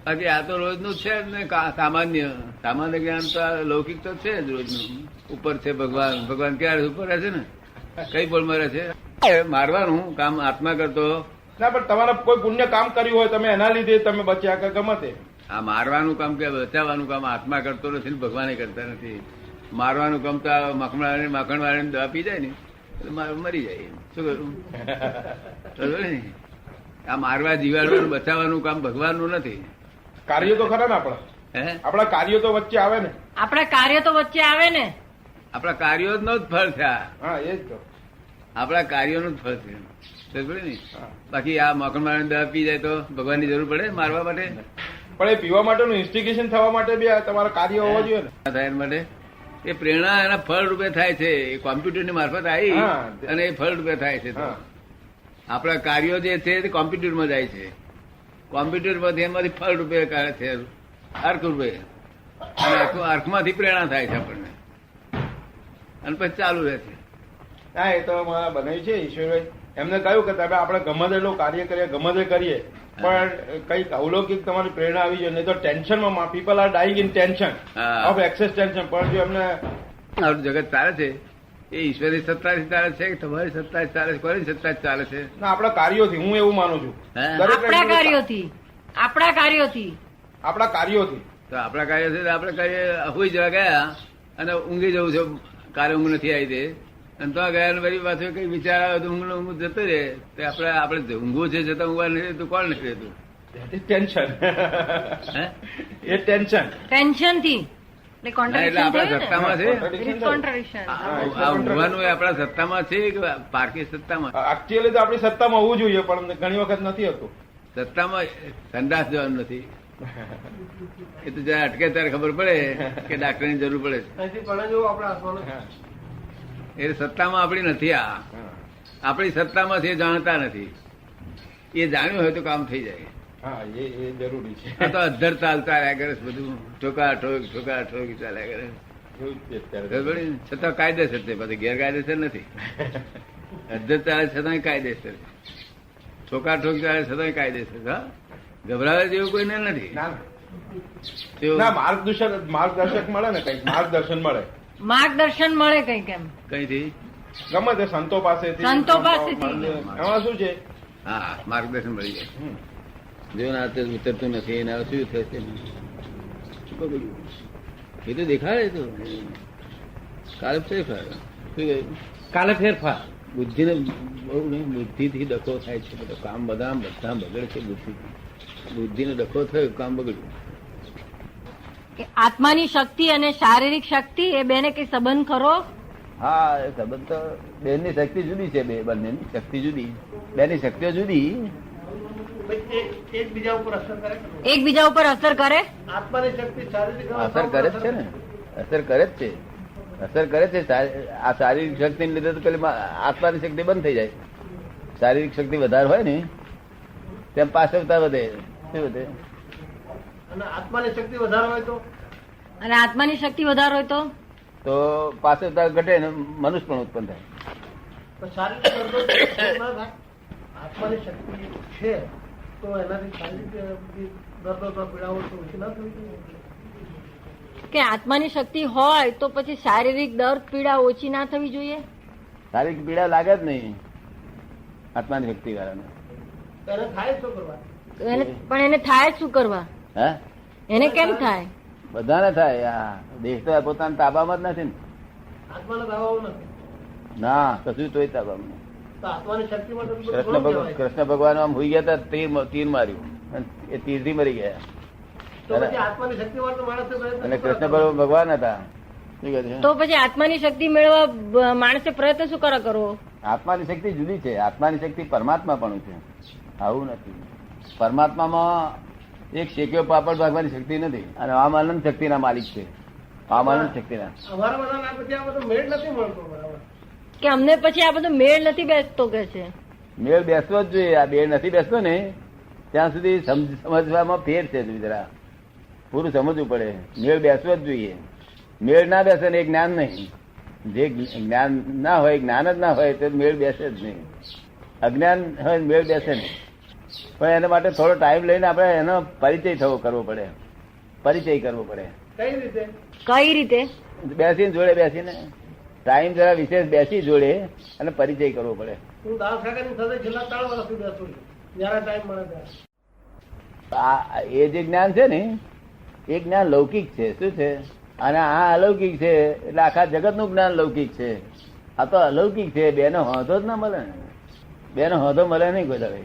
બાકી આ તો રોજનું જ છે ને સામાન્ય સામાન્ય જ્ઞાન તો લૌકિક તો છે જ રોજનું. ઉપર છે ભગવાન, ભગવાન ક્યારે ઉપર રહે છે ને, કઈ બોલમાં રહે છે. મારવાનું કામ આત્મા કરતો ના, પણ તમારે કોઈ પુણ્ય કામ કર્યું હોય તમે એના લીધે તમે બચ્યા કે ગમે તે. આ મારવાનું કામ કે બચાવવાનું કામ આત્મા કરતો નથી ને ભગવાને કરતા નથી. મારવાનું કામ તો માખણ વાળાને દવા પી જાય ને એટલે મરી જાય. શું કરું? આ મારવા જીવાડવાનું બચાવવાનું કામ ભગવાનનું નથી. કાર્યો તો ખરા ને આપણા. આપણા કાર્યો તો વચ્ચે આવે ને. આપણા કાર્ય તો વચ્ચે આવે ને. આપણા કાર્યો નો જ ફળ છે આ. હા, એ જ તો. આપણા કાર્યોનું જ ફળ છે. ને બાકી આ માખણ વાળાને દવા પી જાય તો ભગવાનની જરૂર પડે મારવા માટે? પણ એ પીવા માટેનું ઇન્સ્ટિગેશન થવા માટે બી તમારા કાર્ય હોવા જોઈએ ને. થાય માટે એ પ્રેરણા એના ફળ રૂપે થાય છે. એ કોમ્પ્યુટર ની મારફત આવી અને એ ફળ રૂપે થાય છે. આપણા કાર્યો જે છે તે કોમ્પ્યુટરમાં જાય છે. કોમ્પ્યુટર માંથી એમાંથી ફળ રૂપે કરે છે, અર્ક રૂપે. અને અર્કમાંથી પ્રેરણા થાય છે આપણને અને પછી ચાલુ રહે છે. હા, એ તો મારા બનાવ્યું છે ઈશ્વરભાઈ. એમને કહ્યું કે તમે આપણે ગમે તેટલું કાર્ય કરીએ, ગમે તે કરીએ, પણ કઈક અવલૌકિક તમારી પ્રેરણા આવી જોઈએ. નહીં તો ટેન્શનમાં people are dying in tension of access tension. પણ જો એમને જગત ચાલે છે એ ઈશ્વરની સત્તાથી ચાલે છે કે તમારી સત્તાથી ચાલે છે? કોની સત્તાથી ચાલે છે? ના, આપણા કાર્યોથી. હું એવું માનું છું. આપણા કાર્યોથી. આપણા કાર્યોથી. આપણા કાર્યોથી. તો આપણા કાર્ય છે આપણે કાર્ય હુઈ જવા ગયા અને ઊંઘી જવું છે. કાર્ય ઊંઘ નથી આવી તે અને તો ગયા ને બધી પાછું કઈ વિચાર આવે તો ઊંઘ જતો રહે. આપણે ઊંઘવું છે છતાં ઊંઘવા નથી રહેતું. કોણ નથી રહેતું? ટેન્શન. એ ટેન્શન. ટેન્શન થી એટલે આપણા સત્તામાં છે. કોન્ટ્રાડિક્શન. આ ઊંઘવાનું એ આપણા સત્તામાં છે કે પારકી સત્તામાં? એકચ્યુઅલી તો આપણી સત્તામાં હોવું જોઈએ પણ ઘણી વખત નથી હોતું. સત્તામાં સંદાસ જવાનું નથી. એ તો જરા અટકે ત્યારે ખબર પડે કે ડાક્ટરની જરૂર પડે છે. એ સત્તામાં આપણી નથી. આ આપણી સત્તામાં છે, જાણતા નથી. એ જાણ્યું હોય તો કામ થઈ જાય. હા, એ જરૂરી છે. આ તો અધર ચાલતા રહ્યા કરે બધું. ઠોકા ઠોક ચાલ્યા કરે. છતાં કાયદેસર છે, પછી ગેરકાયદેસર નથી. અધર ચાલે છતાં કાયદેસર. ઠોકા ઠોક ચાલે છતાં કાયદેસર. હા, ગભરાવે જેવું કોઈને નથી. ના, માર્ગદર્શક મળે ને કઈક. માર્ગદર્શન મળે. માર્ગદર્શન મળે કઈ કેમ કઈથી? ગમે તે સંતો પાસેથી. એમાં શું છે? હા, માર્ગદર્શન મળી જાય. જો ના ઉતરતું નથી એના શું થશે? એ તો દેખાડે તો કાલે ફેરફાર. શું કહ્યું? કાલે ફેરફાર. બુદ્ધિને બહુ નહીં, બુદ્ધિથી ડખો થાય છે. બધો કામ બધા બગડે છે. બુદ્ધિને ડખો થયો, કામ બગડ્યું. આત્માની શક્તિ અને શારીરિક શક્તિ એ બેને કઈ સંબંધ ખરો? હા, એ સંબંધ તો બેની શક્તિ જુદી છે. બંનેની શક્તિ જુદી, બેની શક્તિઓ જુદી. એકબીજા ઉપર અસર કરે. આત્માની શક્તિ શારીરિક અસર કરે જ છે ને. અસર કરે જ છે. અસર કરે છે. આ શારીરિક શક્તિ ને લીધે તો પેલી આત્માની શક્તિ બંધ થઈ જાય. શારીરિક શક્તિ વધારે હોય ને તેમ પાછળતા વધે. શું વધે? અને આત્માની શક્તિ વધારે હોય તો તો પાછળતા ઘટે ને મનુષ્ય પણ ઉત્પન્ન થાય. આત્માની શક્તિ છે તો એનાથી શારીરિક દર્દો પીડાઓ તો ઓછી ના થવી? કે આત્માની શક્તિ હોય તો પછી શારીરિક દર્દ પીડા ઓછી ના થવી જોઈએ? શારીરિક પીડા લાગે જ નહીં આત્માની શક્તિ કારણે. એને થાય શું કરવા? પણ એને થાય શું કરવા? હે, એને કેમ થાય? બધાને થાય. આ દેશ તો પોતાના તાબામાં જ નથી ને. આત્માના તાબામાં નથી. ના, કશું તોય તાબામાં. આત્માની શક્તિ માટે કૃષ્ણ ભગવાન આમ હોઈ ગયા હતા, તીર માર્યું એ તીરથી મરી ગયા. આત્માની શક્તિ માટે અને કૃષ્ણ ભગવાન હતા. તો પછી આત્માની શક્તિ મેળવવા માણસે પ્રયત્ન શું કરવો? આત્માની શક્તિ જુદી છે. આત્માની શક્તિ પરમાત્મા પણ છે. આવું નથી. પરમાત્મામાં એક શેક્યો પાપડ ભાગવાની શક્તિ નથી. અને આમ આનંદ શક્તિના માલિક છે. આમ આનંદ શક્તિના. અમારા બધા પછી આ બધો મેળ નથી મળતો. બરાબર કે અમને પછી આ બધો મેળ નથી બેસતો કે છે. મેળ બેસવો જ જોઈએ. આ મેળ નથી બેસતો ને ત્યાં સુધી સમજવામાં ફેર છે. જરા પૂરું સમજવું પડે. મેળ બેસવો જ જોઈએ. મેળ ના બેસે ને એ જ્ઞાન નહીં. જે જ્ઞાન ના હોય, જ્ઞાન જ ના હોય તો મેળ બેસે જ નહીં. અજ્ઞાન હોય મેળ બેસે નહીં. પણ એના માટે થોડો ટાઈમ લઈને આપણે એનો પરિચય કરવો પડે. પરિચય કરવો પડે. કઈ રીતે? કઈ રીતે? બેસીને જોડે બેસીને ટાઈમ જરા વિશેષ બેસી જોડે અને પરિચય કરવો પડે. હું દાસ કાકાની સાથે છેલ્લા 3 વર્ષથી બેસું છું, જયારે ટાઈમ મળે ત્યારે. એ જે જ્ઞાન છે ને એ જ્ઞાન લૌકિક છે. શું છે? અને આ અલૌકિક છે. એટલે આખા જગત નું જ્ઞાન લૌકિક છે. આ તો અલૌકિક છે. બેનો હોંધો જ ના મળે ને. બેનો હોંધો મળે નહીં કોઈ દાડે.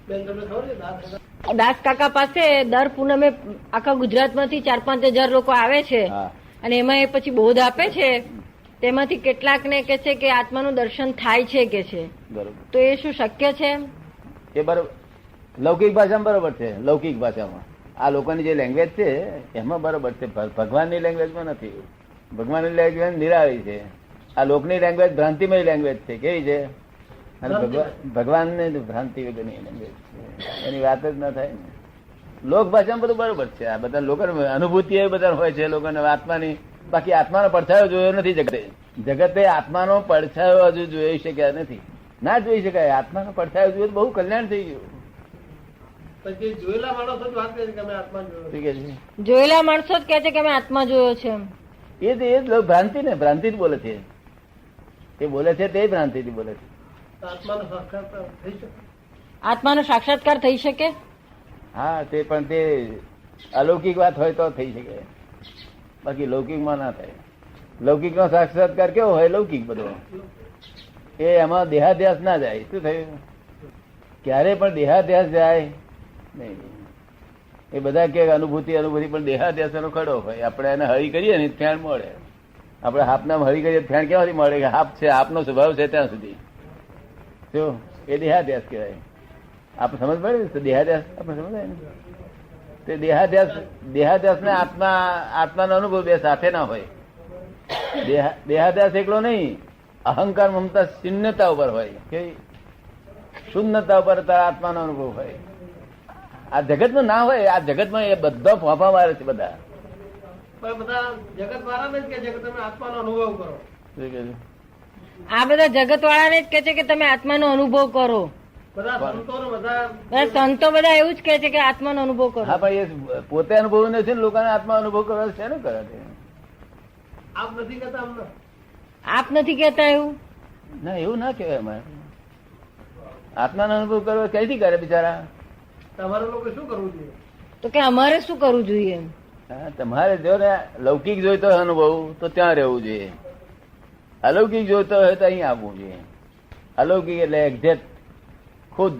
બેન તમને ખબર છે દાસ કાકા? દાસ કાકા પાસે દર પૂનમે આખા ગુજરાતમાંથી 4-5 હજાર લોકો આવે છે હા. અને એમાં એ પછી બોધ આપે છે. તેમાંથી કેટલાક ને કે છે કે આત્માનું દર્શન થાય છે કે છે. બરોબર. તો એ શું શક્ય છે? એ બરોબર લૌકિક ભાષામાં બરોબર છે. લૌકિક ભાષામાં આ લોકોની જે લેંગ્વેજ છે એમાં બરોબર છે. ભગવાનની લેંગ્વેજમાં નથી. ભગવાનની લેંગ્વેજ નિરાળી છે. આ લોકની લેંગ્વેજ ભ્રાંતિમય લેંગ્વેજ છે. કેવી છે? અને ભગવાન ને ભ્રાંતિ વગરની લેંગ્વેજ છે. એની વાત જ ના થાય ને. લોક ભાષામાં બધું બરોબર છે. આ બધા લોકો અનુભૂતિ એ બધા હોય છે લોકોને આત્માની. બાકી આત્માનો પડછાયો જોયો નથી જગતે. જગતે આત્માનો પડછાયો હજુ જોઈ શક્યા નથી. ના જોઈ શકાય. આત્માનો પડછાયો જોયો તો બહુ કલ્યાણ થઈ ગયું. પછી જોયેલા માણસો જ વાત કરે કે અમે આત્મા જોયો. શું કે છે? જોયેલા માણસો જ કે છે કે અમે આત્મા જોયો છે. એ જ ભ્રાંતિ ને ભ્રાંતિ જ બોલે છે. એ બોલે છે તે ભ્રાંતિ થી બોલે છે. આત્માનો સાક્ષાત્કાર થઈ શકે? આત્માનો સાક્ષાત્કાર થઈ શકે? હા તે પણ તે અલૌકિક વાત હોય તો થઈ શકે. બાકી લૌકિકમાં ના થાય. લૌકિક નો સાક્ષાત્કાર કેવો હોય? લૌકિક બધો એ એમાં દેહાધ્યાસ ના જાય. શું થયું? ક્યારે પણ દેહાધ્યાસ જાય નહીં. એ બધા કે અનુભૂતિ પણ દેહાધ્યાસ એનો ખડો હોય. આપણે એને હળી કરીએ ને ફેણ મળે. આપણે હાપના હળી કરીએ ફેણ કેવાથી મળે કે હાપ છે, હાપનો સ્વભાવ છે ત્યાં સુધી. શું? એ દેહાધ્યાસ કહેવાય. આપણે સમજ પડે ને? દેહાધ્યાસ આપણે સમજાય ને? તે દેહાધ્યાસ ને આત્માનો અનુભવ બે સાથે ના હોય. દેહાધ્યાસ એકલો નહીં. અહંકાર મમતા શૂન્યતા ઉપર હોય. કેવી? શૂન્યતા ઉપર આત્માનો અનુભવ હોય. આ જગતમાં ના હોય. આ જગતમાં એ બધા ફાંફા મારે છે બધા. પણ બધા જગત વાળાને જ કે છે કે તમે આત્માનો અનુભવ કરો. શું કહે છે? આ બધા જગત વાળાને જ કે છે કે તમે આત્માનો અનુભવ કરો. બધા સંતો ને બધા બધા સંતો બધા એવું જ કે છે કે આત્માનો અનુભવ કરો. હા પણ એ પોતે અનુભવ નથી ને લોકોને આત્મા અનુભવ કરવા છે ને કરે છે. આપ નથી કહેતા અમને? આપ નથી કેતા એવું? ના એવું ના કહેવાય. અમારે આત્માનો અનુભવ કરવો કઈથી કરે બિચારા? તમારે લોકો શું કરવું જોઈએ? તો કે અમારે શું કરવું જોઈએ? હા તમારે જો ને લૌકિક જોઈતો હોય અનુભવ તો ત્યાં રહેવું જોઈએ. અલૌકિક જોઈતો હોય તો અહીં આવવું જોઈએ. અલૌકિક એટલે એક્ઝેક્ટ ખુદ.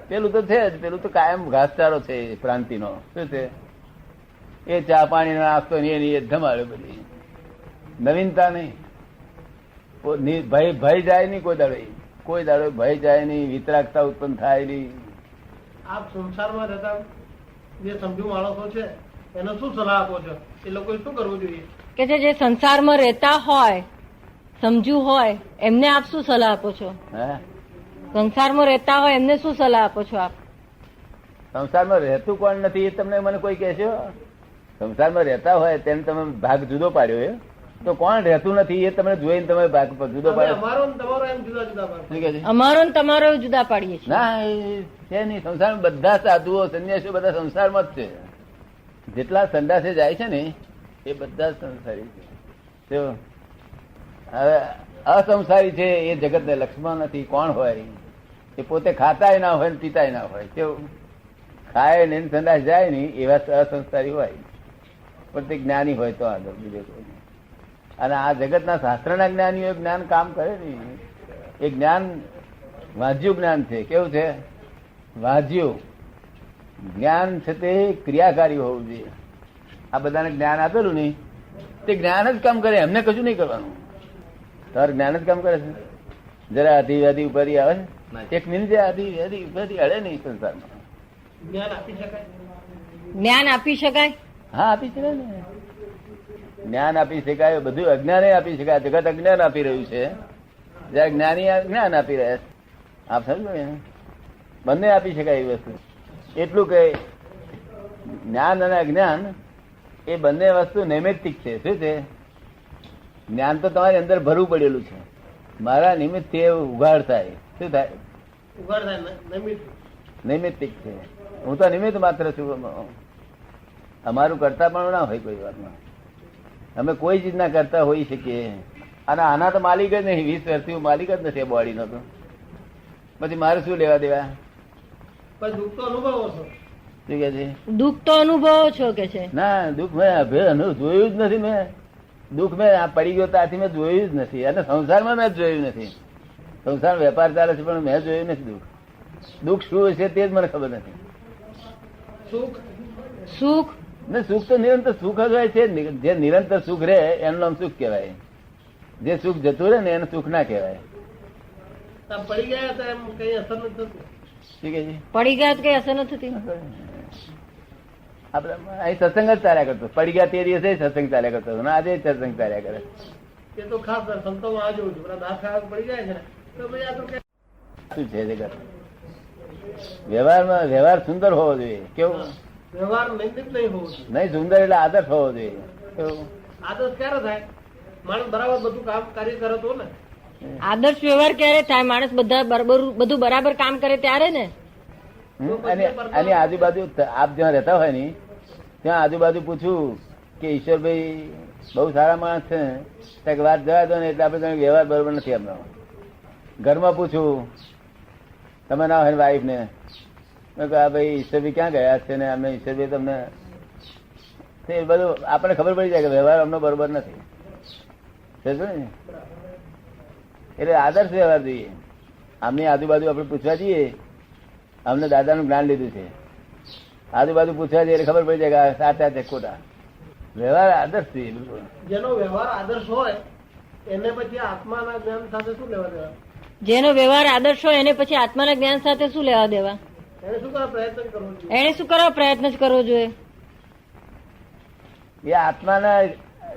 પેલું તો છે જ. પેલું તો કાયમ ઘાસચારો છે પ્રાંતિનો. શું છે? એ ચા પાણી નાસ્તો એની એ ધમાડે બધી. નવીનતા નહીં. ભય જાય નહીં કોઈ દાડો. કોઈ દાડો ભય જાય નહીં. વિતરાગતા ઉત્પન્ન થાય નહીં. આપ સંસારમાં રહેતા જે સમજુ માણસો છે એને શું સલાહ આપો છો? એ લોકોએ શું કરવું જોઈએ? કે જે સંસારમાં રહેતા હોય, સમજુ હોય, એમને આપ શું સલાહ આપો છો? હે? સંસારમાં રહેતા હોય એમને શું સલાહ આપો છો આપ? સંસારમાં રહેતું કોણ નથી એ તમને મને કોઈ કહેશો? સંસારમાં રહેતા હોય તેને તમે ભાગ જુદો પાડ્યો એ તો કોણ રહેતું નથી એ તમને જોઈને તમે ભાગ જુદો પાડ્યો? અમારો ને તમારો એમ જુદા જુદા ભાગ. શું કહે છે? અમારો ને તમારો જુદા પાડીએ છીએ. ના એ છે નહીં. સંસારમાં બધા સાધુઓ સંન્યાસીઓ બધા સંસારમાં જ છે. જેટલા સંન્યાસે જાય છે ને એ બધા સંસારી છે. હવે અસંસારી છે એ જગતને લક્ષ્મણ નથી. કોણ હોય? એ પોતે ખાતાય ના હોય ને પીતાય ના હોય. કેવું? ખાય ને સંદાસ જાય નહીં એવા અસંસ્કારી હોય. પણ તે જ્ઞાની હોય તો આગળ બીજો કોઈ. અને આ જગતના શાસ્ત્રના જ્ઞાનીઓ જ્ઞાન કામ કરે ને એ જ્ઞાન વાજ્યું જ્ઞાન છે. કેવું છે? વાજ્યું જ્ઞાન છે તે ક્રિયાકારી હોવું જોઈએ. આ બધાને જ્ઞાન આપેલું નહીં તે જ્ઞાન જ કામ કરે. એમને કશું નહીં કરવાનું. તાર જ્ઞાન જ કામ કરે છે. જરા અધિવ્યાધિ ઉપાધિ આવે છે 1 મિનિટ અધિવ્યાધિ ઉપાધિ અડે નહીં સંસારમાં. જ્ઞાન આપી શકાય? જ્ઞાન આપી શકાય? હા આપી શકાય ને. જ્ઞાન આપી શકાય. બધું અજ્ઞાને આપી શકાય. જગત અજ્ઞાન આપી રહ્યું છે જયારે જ્ઞાની જ્ઞાન આપી રહ્યા છે. આપ સમજો ને બંને આપી શકાય એવી વસ્તુ. એટલું કે જ્ઞાન અને અજ્ઞાન એ બંને વસ્તુ નૈમિત્તિક છે. શું છે? જ્ઞાન તો તમારી અંદર ભરવું પડેલું છે. મારા નિમિત્ત તે ઉઘાડ થાય. શું થાય? ઉઘાડ થાય ને નિમિત્ત. નૈમિત્તિક છે. હું તો નિમિત્ત માત્ર છું. અમારું કરતા પણ ના હોય કોઈ વાતમાં. અમે કોઈ ચીજ ના કરતા હોઈ શકીએ. અને આના તો માલિક જ નહીં. 20 વર્ષથી માલિક જ નથી બોડી નો. તો પછી મારે શું લેવા દેવા? દુઃખ તો અનુભવો છો. શું કે છે? દુઃખ તો અનુભવો છો કે છે? ના, દુઃખ મેં જોયું જ નથી. મેં દુઃખ મેં આ પડી ગયો ત્યાંથી મેં જોયું જ નથી. અને સંસારમાં મેં જોયું નથી. સંસાર વેપાર ચાલે છે પણ મેં જોયું નથી દુઃખ. દુઃખ શું છે તે જ મને ખબર નથી. સુખ સુખ ને સુખ તો નિરંતર સુખ જ હોય છે. જે નિરંતર સુખ રહે એનું નામ સુખ કહેવાય. જે સુખ જતું રહે ને એને સુખ ના કહેવાય. પડી ગયા તો એમ કઈ અસર નથી થતી. શું કે છે? પડી ગયા તો કઈ અસર નથી થતી. આપડે અહીં સત્સંગ જ ચાલ્યા કરતો. પડી ગયા તે દિવસે સત્સંગ ચાલ્યા કરતો હતો. આજે સત્સંગ ચાલ્યા કરે. એ તો ખાસ સંતોમાં આ જોઉં છું. દાસ ખાવા પડી જાય છે ને તો ભાઈ આ તો શું છે જગત? વ્યવહાર સુંદર હોવો જોઈએ. કેવું? વ્યવહાર નિંદિત નહીં હોવું જોઈએ. નહીં, સુંદર એટલે આદર્શ હોવો જોઈએ. કેવું? આદર્શ ક્યારે થાય? માણસ બરાબર બધું કામ કાર્ય કરે તો ને. આદર્શ વ્યવહાર ક્યારે થાય? માણસ બધું બરાબર કામ કરે ત્યારે ને. અને આજુબાજુ આપ જ્યાં રહેતા હોય ને ત્યાં આજુબાજુ પૂછ્યું કે ઈશ્વરભાઈ બહુ સારા માણસ છે, વાત જવા દો ને એટલે આપડે વ્યવહાર બરોબર નથી એમનો. ઘરમાં પૂછ્યું તમે ના હોય વાઈફ ને, મેં કહ્યું ભાઈ ઈશ્વરભાઈ ક્યાં ગયા છે ને અમે ઈશ્વરભાઈ તમને બધું આપણને ખબર પડી જાય કે વ્યવહાર અમનો બરોબર નથી. એટલે આદર્શ વ્યવહાર જોઈએ. આમની આજુબાજુ આપણે પૂછવા જઈએ, અમને દાદાનું જ્ઞાન લીધું છે, આજુબાજુ પૂછવા જઈએ એટલે ખબર પડી જાય કે સાચા છે ખોટા. વ્યવહાર આદર્શ જોઈએ. બિલકુલ જેનો વ્યવહાર આદર્શ હોય એને પછી આત્માના જ્ઞાન સાથે શું લેવા દેવા? જેનો વ્યવહાર આદર્શ હોય એને પછી આત્માના જ્ઞાન સાથે શું લેવા દેવા? એને શું કરવા પ્રયત્ન કરવો જોઈએ? એને શું કરવા પ્રયત્ન જ કરવો જોઈએ? એ આત્માના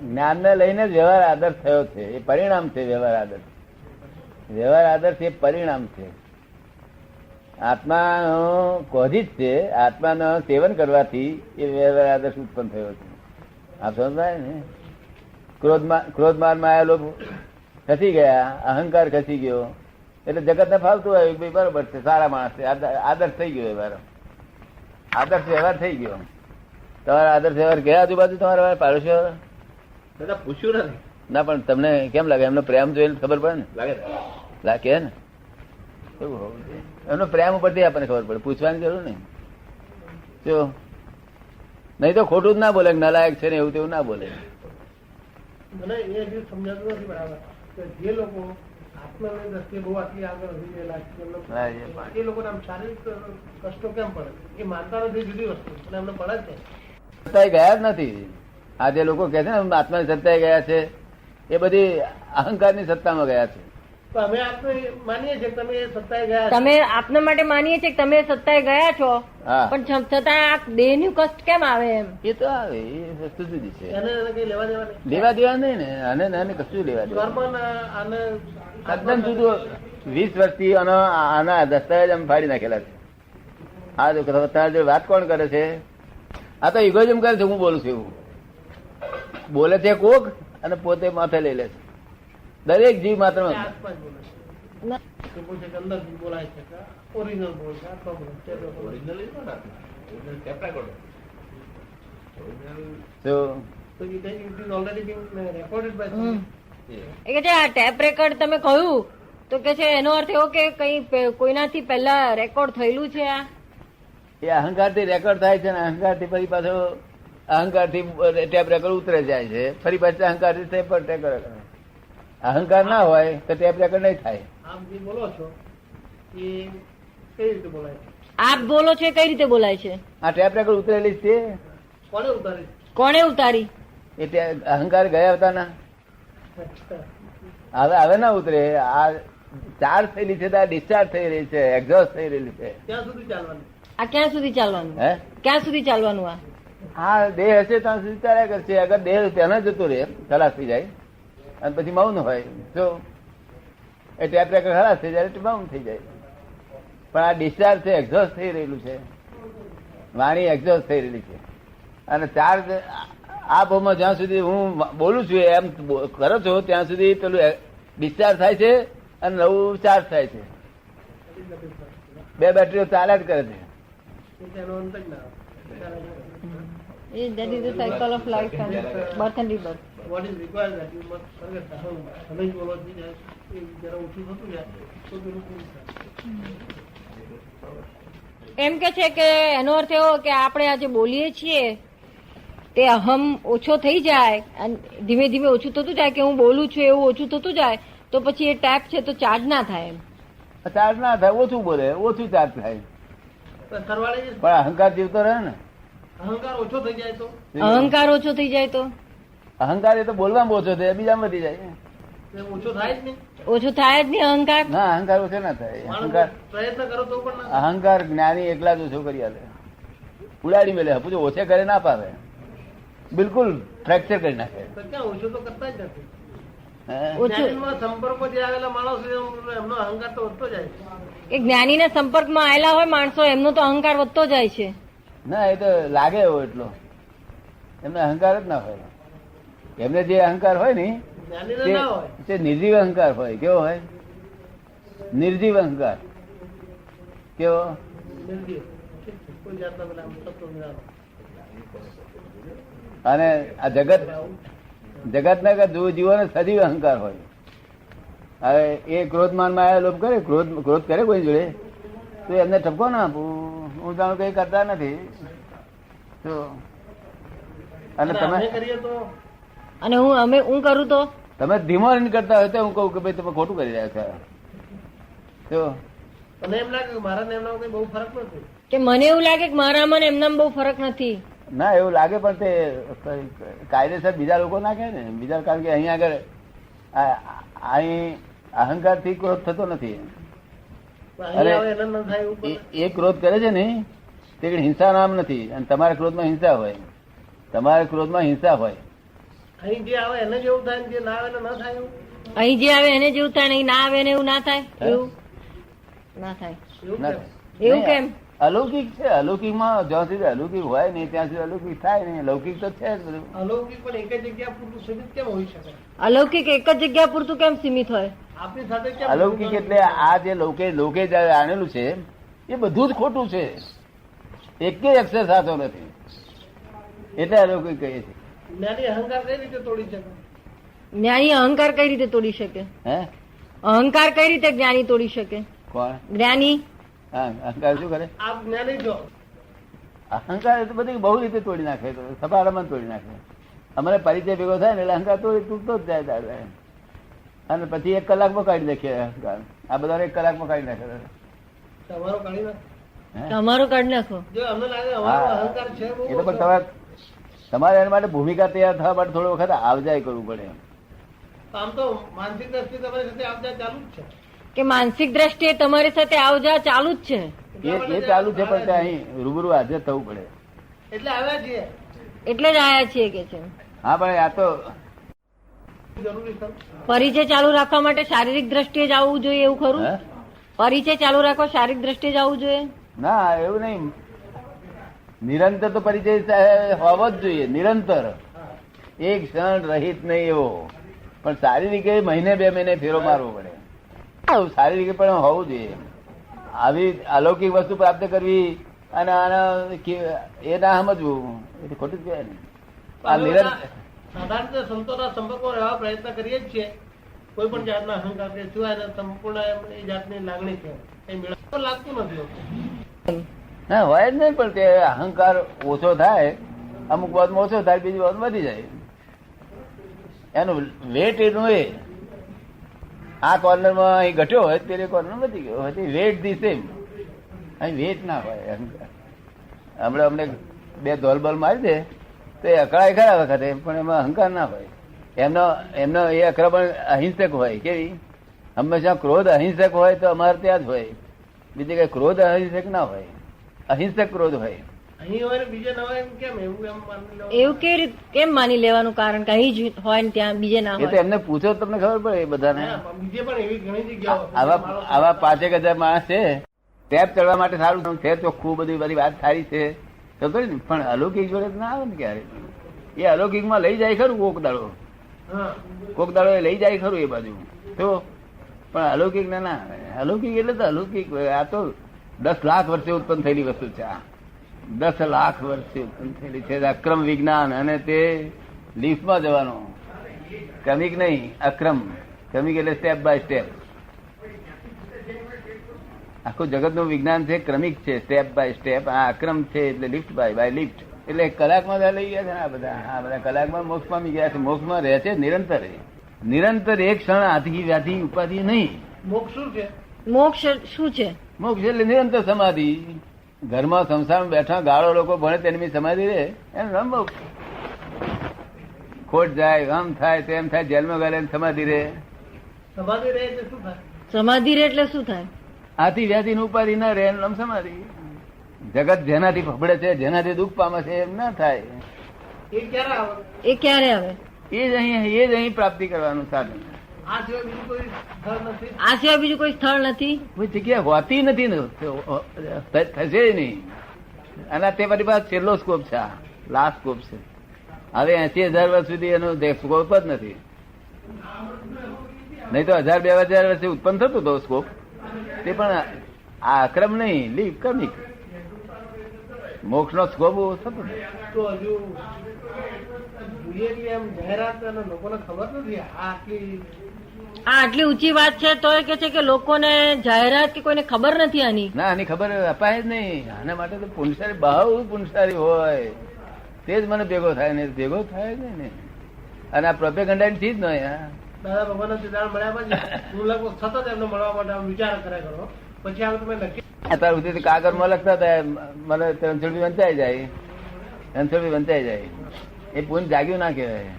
જ્ઞાનને લઈને જ વ્યવહાર આદર્શ થયો છે. એ પરિણામ છે વ્યવહાર આદર્શ. વ્યવહાર આદર્શ એ પરિણામ છે. આત્માનો કોઝી જ છે. આત્માનો સેવન કરવાથી એ વ્યવહાર આદર્શ ઉત્પન્ન થયો છે. આપ સમજાય ને? ક્રોધમાન માં લોકો ખસી ગયા, અહંકાર ખસી ગયો એટલે જગત ને ફાવતું હોય ભાઈ બરોબર છે, સારા માણસ છે, આદર્શ થઈ ગયો વ્યવહાર. આદર્શ વ્યવહાર થઈ ગયો. તમારા આદર્શ વ્યવહાર ગયા આજુબાજુ તમારા પાડોશી દાદા પૂછ્યું નથી. ના પણ તમને કેમ લાગે? એમનો પ્રેમ જોઈને ખબર પડે ને. લાગે ને એવું હોવું જોઈએ. એમનો પ્રેમ ઉપરથી આપણને ખબર પડે. પૂછવાની જરૂર નહીં. જો નહીં તો ખોટું જ ના બોલે, નલાયક છે ને એવું તેવું ના બોલે. મને એ હજુ સમજાતું નથી બરાબર કે જે લોકો આત્માની દ્રષ્ટિએ બહુ આટલી આગળ વધી ગયેલા છે એ લોકોને આમ શારીરિક કષ્ટો કેમ પડે? એ માનતા નથી જુદી વસ્તુ, અને એમને પડે છે. સત્તાએ ગયા જ નથી. આ જે લોકો કે છે ને આત્માની સત્તાએ ગયા છે એ બધી અહંકારની સત્તામાં ગયા છે. તો અમે આપણે માનીએ છીએ કે તમે એ સત્તાએ ગયા. તમે આપના માટે માનીએ છીએ કે તમે સત્તાએ ગયા છો, હા, પણ છતાં આ દેહનું કષ્ટ કેમ આવે? એમ એ તો આવે. એ વસ્તુ જુદી છે. એને કઈ લેવા દેવા નહીં. લેવા દેવા નહીં ને. અને કશું લેવા દેવા આને તદ્દન જુદું. 20 વર્ષથી આના દસ્તાવેજ અમે ફાડી નાખેલા છે. આ તમારી જોડે વાત કોણ કરે છે? આ તો ઇગોઇઝમ કરે છે. હું બોલું છું એવું બોલે છે કોક અને પોતે માથે લઈ લે છે. દરેક જીવ માત્ર બોલાય છે ઓરિજિનલ બોલ એ કે છે આ ટેપ રેકોર્ડ તમે કહ્યું તો કે છે એનો અર્થ એવો કે કઈ કોઈનાથી પહેલા રેકોર્ડ થયેલું છે? આ એ અહંકાર થી રેકોર્ડ થાય છે ને અહંકાર થી ફરી પાછો અહંકાર થી ટેપ રેકોર્ડ ઉતરે જાય છે. ફરી પાછું અહંકાર થી ટેપ રેકોર્ડ. અહંકાર ના હોય તો ટેપ રેકોર્ડ નહીં થાય. આપ જે બોલો છો એ કઈ રીતે બોલાય? આપ બોલો છો કઈ રીતે બોલાય છે? આ ટેપ રેકોર્ડ ઉતરેલી છે. કોને ઉતારી? કોને ઉતારી? એટલે અહંકાર ગયા હતા ના, હવે ના ઉતરે. આ ચાર્જ થયેલી છે, ડિસ્ચાર્જ થઈ રહી છે, એક્ઝોસ્ટ થઈ રહેલી છે. ક્યાં સુધી ચાલવાનું? આ ક્યાં સુધી ચાલવાનું? હે, ક્યાં સુધી ચાલવાનું? આ દેહ હશે ત્યાં સુધી ચાલ્યા કરશે. અગર દેહ ત્યાં જતો રહે, ખલાસ થઈ જાય અને પછી મૌન હોય જો એ ટેપ રેકોર્ડ ખલાસ થઈ જાય મૌન થઈ જાય. પણ આ ડિસ્ચાર્જ છે, એક્ઝોસ્ટ થઈ રહેલું છે. વાણી એક્ઝોસ્ટ થઈ રહેલી છે. અને ચાર્જ આ ભાવમાં જ્યાં સુધી હું બોલું છું એમ કરો છો ત્યાં સુધી પેલું ડિસ્ચાર્જ થાય છે અને નવું ચાર્જ થાય છે. બે બેટરીઓ ચાલ્યા જ કરે છે. That is the cycle of life and birth and rebirth. What is required that you must forget the home. Home બોલો છે જરા ઓછું થતું જાય તો પેલું પૂરું થાય. એમ કે છે કે એનો અર્થ એવો કે આપણે આજે બોલીએ છીએ તે અહમ ઓછો થઈ જાય અને ધીમે ધીમે ઓછું થતું જાય કે હું બોલું છું એવું ઓછું થતું જાય તો પછી એ ટેપ છે તો ચાર્જ ના થાય એમ. ચાર્જ ના થાય, ઓછું બોલે ઓછું ચાર્જ થાય, સરવાળે પણ અહંકાર જીવતો રહે ને. અહંકાર ઓછો થઈ જાય તો અહંકાર ઓછો થઈ જાય તો અહંકાર એ તો બોલવામાં ઓછો થાય, બીજામાં વધી જાય. ઓછો થાય જ નહીં. ઓછું થાય જ નહીં અહંકાર. ના, અહંકાર ઓછો ના થાય. અહંકાર પ્રયત્ન કરો તો પણ ના અહંકાર જ્ઞાની એકલા જ ઓછો કરી આલે, ઉડાડી મેલે. પૂછો ઓછે કરે ના પાવે, બિલકુલ ફ્રેક્ચર કરી નાખે. તો ક્યાં ઓછો તો કરતા જ નથી. હે? ઓછું સંપર્કમાં જે આવેલા માણસો એમનો અહંકાર તો વધતો જાય છે. એ જ્ઞાનીના સંપર્કમાં આવેલા હોય માણસો એમનો તો અહંકાર વધતો જાય છે. ના, એ તો લાગે એવો એટલો, એમને અહંકાર જ ના હોય. એમને જે અહંકાર હોય ને જ્ઞાનીને ના હોય. તે નિર્જીવ અહંકાર હોય. કેવો હોય? નિર્જીવ અહંકાર. કેવો? નિર્જીવ. કોઈ જાતના પેલા તત્વો વિના. અને આ જગત ના જીવોને સજીવ અહંકાર હોય. હવે એ ક્રોધમાન માં લોભ કરે, ક્રોધ કરે કોઈ જોડે તો એમને ઠપકો ના આપું, હું જાણું કઈ કરતા નથી તો. અને તમે અમે કરીએ તો અને હું કરું તો તમે ધીમો રહીને કરતા હોય તો હું કહું કે ભાઈ તમે ખોટું કરી રહ્યા છો. તો મને એમ લાગે કે મારા ને એમના કઈ બહુ ફરક નથી. કે મને એવું લાગે કે મારામાં ને એમનામાં બહુ ફરક નથી. ના, એવું લાગે પણ તે કાયદેસર બીજા લોકો ના કહે ને. બીજા, કારણ કે અહીંયા આગળ અહીં અહંકાર થી ક્રોધ થતો નથી. અહીં આવે એને ન થાય એવું બને. એ ક્રોધ કરે છે ને તે હિંસા નામ નથી. અને તમારા ક્રોધમાં હિંસા હોય, તમારા ક્રોધમાં હિંસા હોય. અહીં જે આવે એને જેવું થાય ને જે ના આવે એને ન થાય એવું. અહીં જે આવે એને જેવું થાય ને ના આવે એને એવું ના થાય. એવું ના થાય. એવું ના. કેમ? એવું કેમ? અલૌકિક છે. અલૌકિકમાં જ્યાં સુધી અલૌકિક હોય નહીં ત્યાં સુધી અલૌકિક થાય નહીં. લૌકિક તો છે જ બધું. અલૌકિક પણ એક જ જગ્યા પૂરતું સીમિત કેમ હોઈ શકે? અલૌકિક એક જ જગ્યા પૂરતું કેમ સીમિત હોય? આપની સાથે કેમ અલૌકિક એટલે આ જે લોકે આણેલું છે એ બધું જ ખોટું છે, એકેય અક્ષર સાચો નથી, એટલે અલૌકિક કહીએ છીએ. જ્ઞાની અહંકાર કઈ રીતે તોડી શકે? જ્ઞાની અહંકાર કઈ રીતે તોડી શકે? હે? અહંકાર કઈ રીતે જ્ઞાની તોડી શકે? કોણ? જ્ઞાની હા, અહંકાર શું કરે? આપ જ્ઞાની છો. અહંકાર તો બધી બહુ રીતે તોડી નાખે, સપાટામાં તોડી નાખે. અમારે પરિચય ભેગો થાય ને એટલે અહંકાર તૂટતો જ જાય દાદા. અને પછી 1 કલાકમાં કાઢી નાખીએ અહંકાર. આ બધા 1 કલાકમાં કાઢી નાખે. તમારો કાઢી નાખો. હે? તમારું કાઢી નાખો. જો અમને લાગે અમારો અહંકાર છે બહુ એ તો પણ તમારે એના માટે ભૂમિકા તૈયાર થવા માટે થોડો વખત આવજાય કરવું પડે. આમ તો માનસિક દ્રષ્ટિ તમારી સાથે આવજા ચાલુ જ છે. કે માનસિક દ્રષ્ટિએ તમારી સાથે આવજા ચાલુ જ છે. એ ચાલુ છે, પણ ત્યાં અહીં રૂબરૂ હાજર થવું પડે. એટલે આવ્યા છીએ. એટલે જ આયા છીએ કે છે. હા, પણ આ તો જરૂરી છે. પરિચય ચાલુ રાખવા માટે શારીરિક દ્રષ્ટિએ જ આવવું જોઈએ એવું ખરું? હે? પરિચય ચાલુ રાખવા શારીરિક દ્રષ્ટિએ જ આવવું જોઈએ? ના, એવું નહીં. નિરંતર તો પરિચય હોવો જ જોઈએ, નિરંતર, એક ક્ષણ રહિત નહીં એવો. પણ શારીરિક મહિને 2 મહિને ફેરો મારવો પડે. શારીરિક પણ હોવું જોઈએ. આવી અલૌકિક વસ્તુ પ્રાપ્ત કરવી અને આના એ ના સમજવું એ તો ખોટું જ કહેવાય ને. આ નિરંતર સાધારણ રીતે સંતોના સંપર્કમાં રહેવા પ્રયત્ન કરીએ જ છીએ. કોઈ પણ જાતના અહંકાર કે સિવાય સંપૂર્ણ એ જાતની લાગણી છે એ મેળવતો લાગતું નથી હોતું. ના, હોય જ નહીં. પણ તે અહંકાર ઓછો થાય, અમુક વાતમાં ઓછો થાય, બીજી વાત વધી જાય. એનું વેટ એનું એ આ કોર્નરમાં અહીં ઘટ્યો હોય પેલે કોર્નર વધી ગયો હોય, વેટ ધી સેમ. અહીં વેટ ના હોય અહંકાર. હમણાં અમને 2 ધોલબોલ મારી દે તો એ અકળાય ખરા વખતે, પણ એમાં અહંકાર ના હોય. એમનો એ અકરા પણ અહિંસક હોય. કેવી? હંમેશા ક્રોધ અહિંસક હોય તો અમારે ત્યાં જ હોય. બીજે કઈ ક્રોધ અહિંસક ના હોય, અહિંસક ક્રોધ હોય. અહીં હોય ને બીજે ના હોય એમ કેમ? એવું એમ માની લો. એવું કેમ માની લેવાનું? કારણ કે અહીં જ હોય ને ત્યાં બીજે ના એ તો હોય. એમને પૂછો તમને ખબર પડે. એ બધાને હા, પણ બીજે પણ એવી ઘણી જગ્યાઓ આવા 5,000 માણસ છે. ટેપ ચડવા માટે સારું છે, ચોખ્ખું બધી વાત સારી છે, પણ અલૌકિક જોડે ના આવે ને ક્યારે. એ અલૌકિક માં લઈ જાય ખરું કોક દાડો, હા કોક દાડો એ લઈ જાય ખરું એ બાજુ તો. પણ અલૌકિક ના આવે. અલૌકિક એટલે તો અલૌકિક. આ તો 10 લાખ વર્ષે ઉત્પન્ન થયેલી વસ્તુ છે આ. 10 લાખ વર્ષે ઉત્પન્ન થયેલી છે અક્રમ વિજ્ઞાન. અને તે લીફમાં જવાનું, ક્રમિક નહીં, અક્રમ. ક્રમિક એટલે સ્ટેપ બાય સ્ટેપ. આખું જગત નું વિજ્ઞાન છે ક્રમિક છે, સ્ટેપ બાય સ્ટેપ. આ અક્રમ છે એટલે લિફ્ટ બાય લિફ્ટ. એટલે કલાકમાં લઈ ગયા છે ને આ બધા કલાકમાં મોક્ષ પામી ગયા છે. મોક્ષમાં રહે છે નિરંતર. નિરંતર એક ક્ષણ આથી વ્યાધિ ઉપાધિ નહીં. મોક્ષ શું છે? મોક્ષ શું છે? મોક્ષ એટલે નિરંતર સમાધિ. ઘરમાં સંસારમાં બેઠા ગાળો લોકો ભણે તેની સમાધિ રહે એનું નામ મોક્ષ. ખોટ જાય, આમ થાય તેમ થાય, જેલમાં ગયેલા સમાધિ રહે. સમાધિ રહે એટલે શું થાય? સમાધિ રે એટલે શું થાય? આથી વ્યાધિ ની ઉપાધિ ન રહે એનું નામ સમાધિ. જગત જેનાથી ફફડે છે, જેનાથી દુઃખ પામે છે એમ ના થાય. એ ક્યારે આવે? એ ક્યારે આવે? એ જ અહીં પ્રાપ્તિ કરવાનું સાધન. આ સિવાય બીજું કોઈ સ્થળ નથી? આ સિવાય બીજું કોઈ સ્થળ નથી? કોઈ જગ્યા હોતી નથી ને, થશે નહીં. અને તે પછી પાછો છેલ્લો સ્કોપ છે, લાસ્ટ સ્કોપ છે. હવે 80,000 વર્ષ સુધી એનો સ્કોપ જ નથી. નહીં તો 1,000-2,000 વર્ષે ઉત્પન્ન થતું હતો સ્કોપ. તે પણ આ અક્રમ નહીં, લીફ ક્રમિક. મોક્ષ નો સ્કોપ થતો તો હજુ જોઈએ કે એમ જાહેરાત અને લોકોને ખબર નથી આટલી ઊંચી વાત છે તો એ કે છે કે લોકોને જાહેરાત કે કોઈને ખબર નથી આની. ના, આની ખબર અપાય જ નહીં. આના માટે તો પુનસારી, બહુ પુનસારી હોય તે જ મને ભેગો થાય ને, ભેગો થાય જ નહીં. અને આ પ્રોપેગન્ડા થી જ ન દાદા ભગવાન સિદ્ધાંત મળ્યા પછી હું લગભગ સતત એમને મળવા માટે વિચાર કર્યા કરો. પછી આ તમે નક્કી અત્યાર સુધી કાગળમાં લખતા હતા, મને રણછોડભી વંચાઈ જાય, રણછોડભી વંચાઈ જાય. એ પૂન જાગ્યું ના કહેવાય.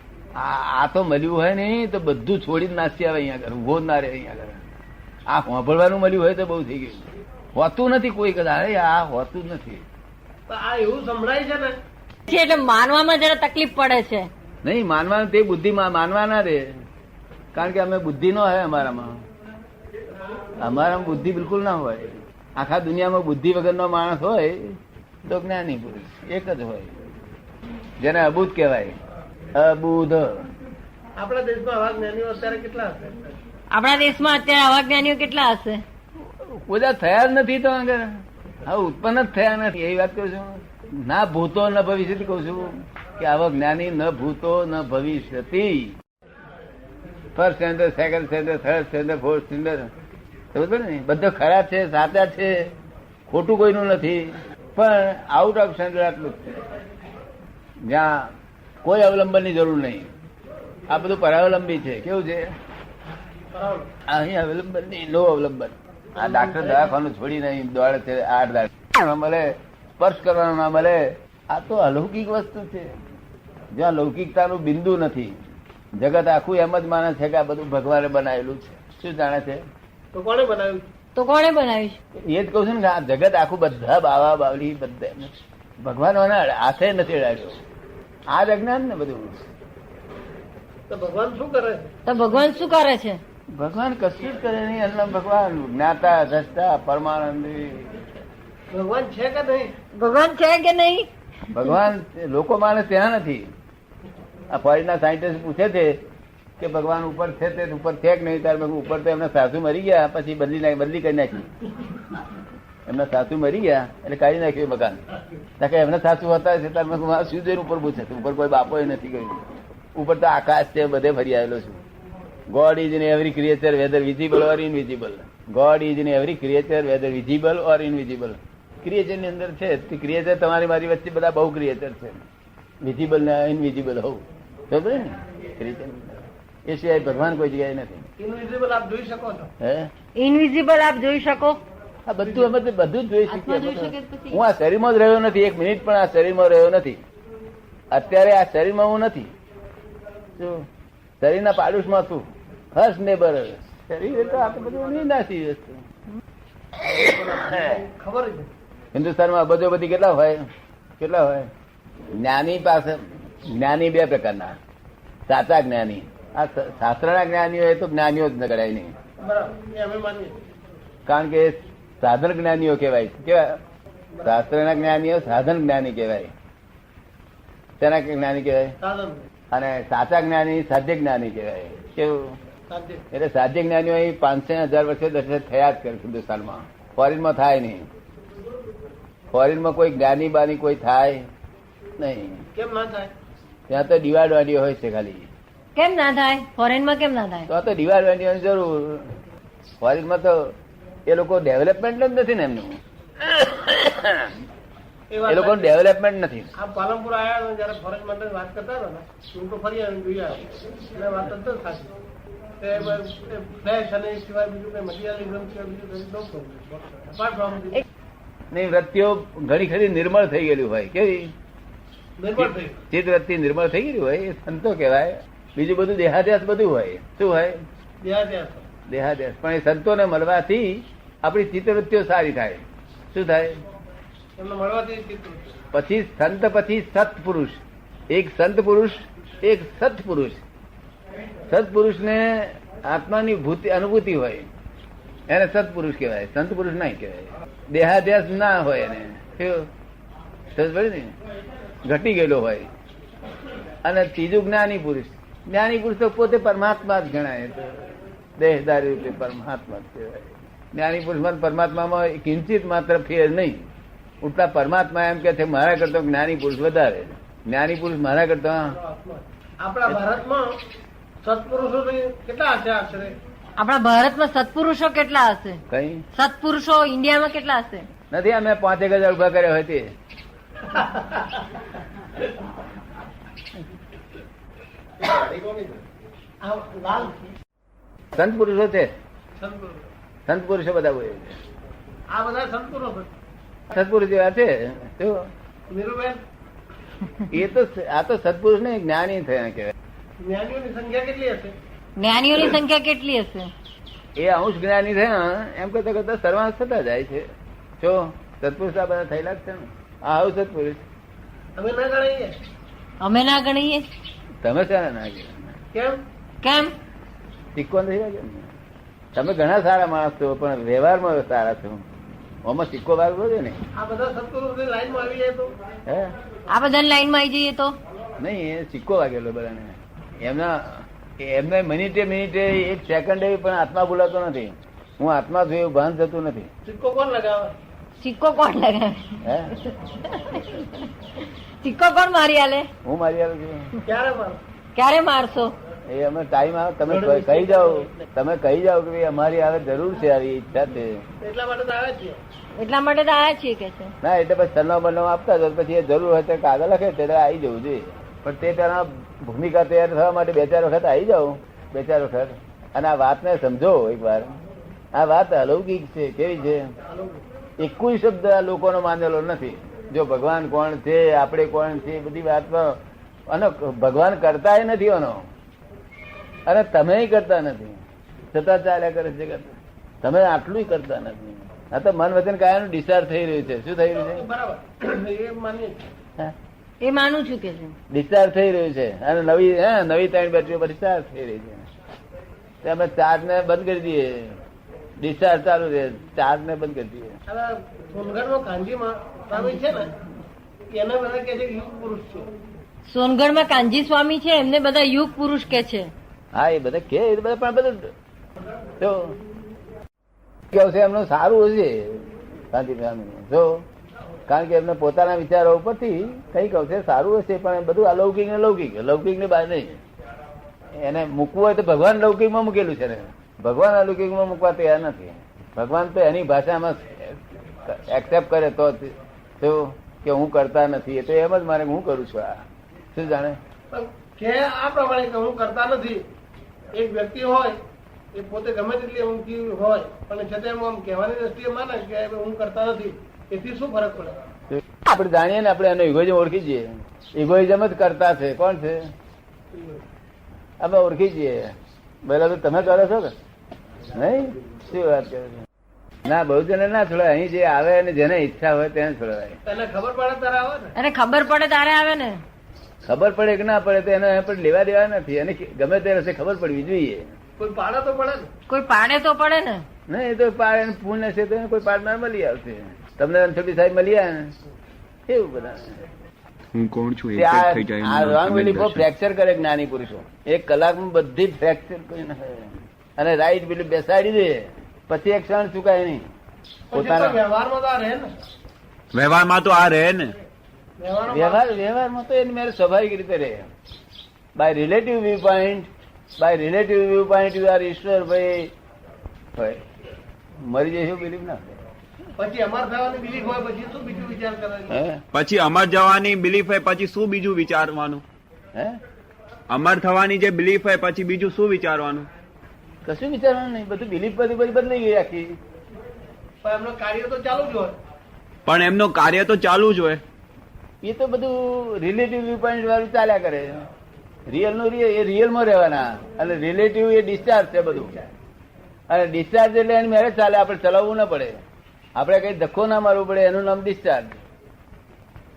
આ તો મળ્યું હોય ને તો બધું છોડીને નાસી આવે અહીંયા આગળ, ઉભો જ ના રહે અહીંયા આગળ. આ સાંભળવાનું મળ્યું હોય તો બહુ થઈ ગયું. હોતું નથી કોઈ કદાચ, આ હોતું જ નથી. આ એવું સંભળાય છે ને એટલે માનવામાં જરા તકલીફ પડે છે. નહીં માનવાનું, તે બુદ્ધિ માનવા ના દે. કારણ કે અમે બુદ્ધિ ન હોય અમારામાં. અમારામાં બુદ્ધિ બિલકુલ ના હોય. આખા દુનિયામાં બુદ્ધિ વગરનો માણસ હોય તો જ્ઞાની પુરુષ એક જ હોય, જેને અબુધ કહેવાય. અબુધ. આપણા દેશમાં આવા જ્ઞાનીઓ અત્યારે કેટલા હશે? આપણા દેશમાં અત્યારે આવા જ્ઞાનીઓ કેટલા હશે? બધા થયા જ નથી. તો આગળ હવે ઉત્પન્ન જ થયા નથી. એવી વાત કરું છું. ના ભૂતો ન ભવિષ્ય કઉ છું કે આવા જ્ઞાની ન ભૂતો ન ભવિષ્યતિ. First standard, second standard, third standard, fourth standard, સમજ ને? બધા ખરા છે, સાચા છે, ખોટું કોઈનું નથી. પણ આઉટ ઓફ સ્ટેન્ડર્ડ આટલું જ છે, જ્યાં કોઈ અવલંબન ની જરૂર નહીં. આ બધું પરાવલંબી છે. કેવું છે? અહીં અવલંબન નહીં, નો અવલંબન. આ ડાક્ટર દવાખાનું છોડી નહીં દોડે છે. 8 દાડા મળે, સ્પર્શ કરવાનો ના મળે. આ તો અલૌકિક વસ્તુ છે, જ્યાં લૌકિકતાનું બિંદુ નથી. જગત આખું એમ જ માને છે કે આ બધું ભગવાને બનાવેલું છે. શું જાણે છે? તો કોણે બનાવ્યું? તો કોણે બનાવ્યું? એ જ કહું છું ને, આ જગત આખું બધા બાવા બાવલી બધા ભગવાન હાથે નથી અડાડ્યો. આ જ અજ્ઞાન ને બધું. તો ભગવાન શું કરે? તો ભગવાન શું કરે છે? ભગવાન કશું જ કરે નહીં. અન્ન ભગવાન જ્ઞાતા દ્રષ્ટા પરમાનંદી. ભગવાન છે કે નહીં? ભગવાન છે કે નહીં? ભગવાન લોકો માને ત્યાં નથી. આ ફોરેનના સાયન્ટિસ્ટ પૂછે છે કે ભગવાન ઉપર છે, તે ઉપર છે કે નહીં? ત્યારે ઉપર તો એમના સાસુ મરી ગયા, પછી બદલી કરી નાખી. એમના સાસુ મરી ગયા એટલે કાઢી નાખ્યું મકાન. કે એમના સાસુ હતા છે ત્યારે શું જોઈને ઉપર પૂછે છે? ઉપર કોઈ બાપો નથી ગયું. ઉપર તો આકાશ છે, બધે ફરી આવેલો છું. God is in every creature whether visible or invisible. God is in every creature whether visible or invisible. Creature ની અંદર છે. ક્રિએચર તમારી મારી વચ્ચે બધા બહુ ક્રિએચર છે, વિઝિબલ ને ઇનવિઝિબલ હોવું. બરોબર ને? ક્રિએચર એ સિવાય ભગવાન કોઈ જગ્યાએ નથી. ઇનવિઝિબલ આપ જોઈ શકો છો? હે? ઇનવિઝિબલ આપ જોઈ શકો? આ બધું અમે બધું જ જોઈ આત્મા જોઈ શકીએ. શકે પછી? હું આ શરીરમાં જ રહ્યો નથી, એક મિનિટ પણ આ શરીરમાં રહ્યો નથી. અત્યારે આ શરીરમાં હું નથી. શું? શરીરના પાડોશમાં છું. First neighbour. શરીર તો આ બધું નિનાશી વસ્તુ. ખબર છે હિન્દુસ્તાનમાં અબજો બધી કેટલા હોય? જ્ઞાની પાસે જ્ઞાની 2 પ્રકારના. સાચા જ્ઞાની, આ શાસ્ત્રના જ્ઞાનીઓ એ તો જ્ઞાનીઓ જ ન ગણાય નહીં. બરાબર, એ અમે માનીએ. કારણ કે સાધન જ્ઞાનીઓ કહેવાય. કેવા? શાસ્ત્રના જ્ઞાનીઓ સાધન જ્ઞાની કહેવાય. તેના જ્ઞાની કહેવાય. સાધન અને સાચા જ્ઞાની સાધ્ય જ્ઞાની કહેવાય. કેવું? સાધ્ય. એટલે સાધ્ય જ્ઞાનીઓ અહીં 500-1000 વર્ષે થયા જ કરે હિન્દુસ્તાનમાં. ફોરેનમાં થાય નહીં. ફોરેનમાં કોઈ જ્ઞાની બાની કોઈ થાય નહીં. કેમ ના થાય? ત્યાં તો ડિવાઇડ વાડીઓ હોય છે ખાલી. કેમ ના થાય? ફોરેનમાં કેમ ના થાય? તો ડિવાઇડ વાડીઓની જરૂર. ફોરેનમાં તો એ લોકો ડેવલપમેન્ટ જ નથી ને એમનું. એ લોકો ડેવલપમેન્ટ નથી. આ પાલનપુર આવ્યા જયારે ફોરેન માટે વાત કરતા હતા ને, હું તો ફરી આવીને જોયા એટલે વાત જ સાચી. ફ્લેશ અને સિવાય બીજું કઈ મટીરિયલિઝમ સિવાય બીજું કઈ અપાર્ટ ફ્રોમ નહીં, વૃત્તિઓ ઘણી ખરી નિર્મળ થઈ ગયેલી હોય. કેવી નિર્ભર થઈ ચિત્ત વૃત્તિ નિર્મળ થઈ ગયેલી હોય એ સંતો કહેવાય. બીજું બધું દેહાદ્યાસ બધું હોય. શું હોય? દેહાદ્યાસ. દેહાદ્યાસ. પણ એ સંતોને મળવાથી આપણી ચિત્તવૃત્તિઓ સારી થાય. શું થાય? એમને મળવાથી ચિત્ત. પછી સંત, પછી સત્પુરુષ. એક સંત પુરુષ, એક સત્પુરુષ. સત્પુરુષને આત્માની અનુભૂતિ હોય એને સત્પુરુષ કહેવાય. સંત પુરુષ નહીં કહેવાય. દેહાદ્યાસ ના હોય એને. ને ઘટી ગયેલો હોય. અને ત્રીજું જ્ઞાની પુરુષ. જ્ઞાની પુરુષ તો પોતે પરમાત્મા જ ગણાય. દેહદારી રૂપે પરમાત્મા જ કહેવાય. જ્ઞાની પુરુષમાં પરમાત્મામાં કિંચિત માત્ર ફેર નહીં. ઉલટા પરમાત્મા એમ કે છે મારા કરતા જ્ઞાની પુરુષ વધારે. જ્ઞાની પુરુષ મારા કરતા. આપણા ભારતમાં સત્પુરુષો કેટલા હશે આશરે? આપણા ભારતમાં સત્પુરુષો કેટલા હશે? કઈ સત્પુરુષો ઇન્ડિયામાં કેટલા હશે? નથી. અમે 5,000 ઉભા કર્યા હોય તે. લાલ સંત પુરુષો છે. સત્પુરુષ. સંત પુરુષો બધા હોય. આ બધા સત્પુરુષો. સત્પુરુષ જેવા છે. નીરુબેન, એ તો આ તો સત્પુરુષ ને જ્ઞાની થયા કહેવાય. જ્ઞાનીઓની સંખ્યા કેટલી હશે? જ્ઞાનીઓની સંખ્યા કેટલી હશે? એ અંશ જ્ઞાની થયા એમ કરતા કરતા સર્વાંશ થતા જાય છે. જો સત્પુરુષ આ બધા થયેલા જ છે ને. આ આવું સત્પુરુષ અમે ના ગણાઈએ. અમે ના ગણીએ. તમે છે ના કેમ? કેમ? સિક્કો નથી લાગ્યો ને. તમે ઘણા સારા માણસ છો પણ વ્યવહારમાં સારા છો. આમાં સિક્કો વાગવો છે ને. આ બધા સત્પુરુષની લાઈનમાં આવી જાય તો હે આ બધા લાઈનમાં આવી જઈએ તો નહીં, એ સિક્કો વાગેલો બધાને. એમને મિનિટે એક સેકન્ડ પણ આત્મા બોલાતો નથી. હું આત્મા છું એવું ભાન થતું નથી. સિક્કો કોણ લગાવે? સિક્કો કોણ લગાવે? હે સિક્કો કોણ મારી આલે? હું મારી આવ્યો છું. ક્યારે મારો? ક્યારે મારશો? એ અમે ટાઈમ આવે તમે કહી જાઓ. તમે કહી જાઓ કે ભાઈ અમારી આવે જરૂર છે, આવી ઈચ્છા છે. એટલા માટે તો આવે છે. એટલા માટે તો આયા છીએ કે છે. ના એટલે પછી સરનામું બરનામું આપતા જાઓ. પછી એ જરૂર હોય તો કાગળ લખે ત્યારે આવી જવું જોઈએ. પણ તે પેલા ભૂમિકા તૈયાર થવા માટે 2-4 વખત આવી જાઓ. 2-4 વખત અને આ વાતને સમજો એક વાર. આ વાત અલૌકિક છે. કેવી છે? કોઈ શબ્દ આ લોકોનો માનેલો નથી. જો ભગવાન કોણ છે, આપણે કોણ છે, એ બધી વાતમાં અને ભગવાન કરતા નથી એનો, અને તમે કરતા નથી છતાં ચાલ્યા કરે છે. તમે આટલું કરતા નથી. આ તો મન વચન કાયાનું ડિસ્ચાર્જ થઈ રહ્યું છે. શું થઈ રહ્યું છે? બરાબર, એ માનીએ છીએ. એ માનું છું કે છે ડિસ્ચાર્જ થઈ રહ્યું છે. અને નવી 3 બેટરીઓ પર ડિસ્ચાર્જ થઈ રહી છે. અમે ચાર્જ ને બંધ કરી દઈએ. ડિસ્ચાર્જ ચાલુ રહે. ચાર્જ ને બંધ કરી દઈએ. હવે સોનગઢમાં કાંજીમાં સ્વામી છે ને, એના બધા કે છે કે યુગ પુરુષ છે. સોનગઢમાં કાનજી સ્વામી છે, એમને બધા યુગ પુરુષ કે છે. હા એ બધા કે બધા પણ બધું જો કેવું છે એમનું સારું હશે શાંતિ જો, કારણ કે એમને પોતાના વિચારો ઉપરથી કઈ કહું છે સારું હશે. પણ બધું અલૌકિક ને લૌકિક, લૌકિક ની બહાર નહીં. એને મૂકવું હોય તો ભગવાન લૌકિક માં મૂકેલું છે ને. ભગવાન અલૌકિક માં મૂકવા તૈયાર નથી. ભગવાન તો એની ભાષામાં એક્સેપ્ટ કરે તો કે હું કરતા નથી. એ તો એમ જ મારે હું કરું છું. આ શું જાણે કે આ પ્રમાણે કે હું કરતા નથી. એક વ્યક્તિ હોય એ પોતે ગમે તેટલી ઊંઘી હોય પણ છતાં એમ આમ કહેવાની દ્રષ્ટિએ માને કે હું કરતા નથી. એથી શું ફરક પડે? આપણે જાણીએ ને, આપણે એનો ઇગોઇઝમ ઓળખી જઈએ. ઇગોઇઝમ જ કરતા છે. કોણ છે? આપણે ઓળખી જઈએ. બરાબર તમે કરો છો કે નહીં? શું વાત કરે છે? ના બહુજન ના છોડાય. અહીં જે આવે અને જેને ઈચ્છા હોય તેને છોડવાય. એને ખબર પડે ત્યારે આવે ને. અને ખબર પડે તારે આવે ને. ખબર પડે કે ના પડે તો એને પણ લેવા દેવા નથી. એને ગમે તે રસ્તે ખબર પડવી જોઈએ. કોઈ પાડે તો પડે ને. કોઈ પાડે તો પડે ને. નહીં એ તો પાડે પુણ્ય છે તો કોઈ પાડનાર મળી આવશે. તમને રણછોડી સાહેબ મળી આવે ને એવું બધા. હું કોણ છું ફ્રેક્ચર કરે જ્ઞાની પુરુષો. 1 કલાકમાં બધી ફ્રેક્ચર કરી નાખે અને રાઈટ પેલું બેસાડી દે. પછી એક ક્ષણ ચુકાય નહીં. વ્યવહારમાં તો આ રહે ને. વ્યવહારમાં તો આ રહે ને. વ્યવહારમાં તો એની મેરે સ્વાભાવિક રીતે રહે. By relative view point you are Ishwar bhai મરી જઈશું બિલીફ ના પછી અમાર થવાની બિલીફ હોય પછી શું બીજું વિચાર કરવાનું? પછી અમર જવાની બિલીફ હોય પછી શું બીજું વિચારવાનું? હે અમર થવાની જે બિલીફ હોય પછી બીજું શું વિચારવાનું? કશું વિચારવાનું નહીં. બધું બિલીફ બધી બદલાઈ ગઈ આખી. પણ એમનો કાર્ય તો ચાલુ જ હોય. પણ એમનું કાર્ય તો ચાલુ જ હોય. એ તો બધું રિલેટિવ વ્યૂ પોઈન્ટ વાળું ચાલ્યા કરે. રિયલ નું એ રિયલમાં રહેવાના અને રિલેટિવ એ ડિસ્ચાર્જ છે બધું. અને ડિસ્ચાર્જ એટલે એની મેરેજ ચાલે, આપણે ચલાવવું ના પડે, આપણે કઈ ધક્કો ના મારવું પડે, એનું નામ ડિસ્ચાર્જ.